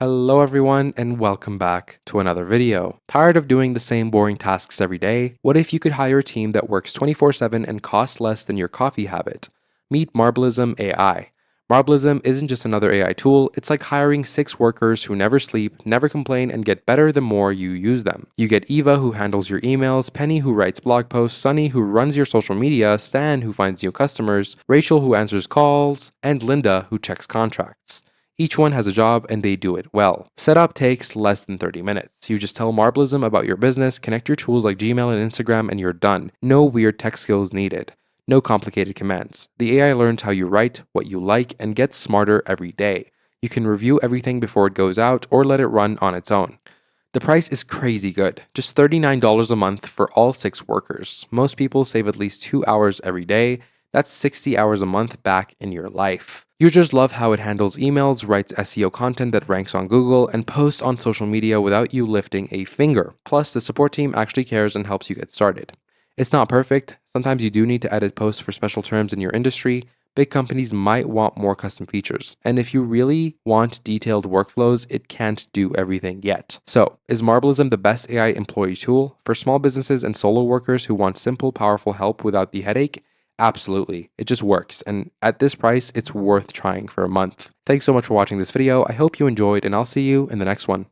Hello everyone and welcome back to another video. Tired of doing the same boring tasks every day? What if you could hire a team that works 24/7 and costs less than your coffee habit? Meet Marblism AI. Marblism isn't just another AI tool, it's like hiring 6 workers who never sleep, never complain, and get better the more you use them. You get Eva who handles your emails, Penny who writes blog posts, Sunny who runs your social media, Stan who finds new customers, Rachel who answers calls, and Linda who checks contracts. Each one has a job and they do it well. Setup takes less than 30 minutes. You just tell Marblism about your business, connect your tools like Gmail and Instagram, and you're done. No weird tech skills needed. No complicated commands. The AI learns how you write, what you like, and gets smarter every day. You can review everything before it goes out or let it run on its own. The price is crazy good, just $39 a month for all 6 workers. Most people save at least 2 hours every day. That's 60 hours a month back in your life. Users love how it handles emails, writes SEO content that ranks on Google, and posts on social media without you lifting a finger. Plus, the support team actually cares and helps you get started. It's not perfect. Sometimes you do need to edit posts for special terms in your industry. Big companies might want more custom features. And if you really want detailed workflows, it can't do everything yet. So, is Marblism the best AI employee tool for small businesses and solo workers who want simple, powerful help without the headache? Absolutely. It just works. And at this price, it's worth trying for a month. Thanks so much for watching this video. I hope you enjoyed, and I'll see you in the next one.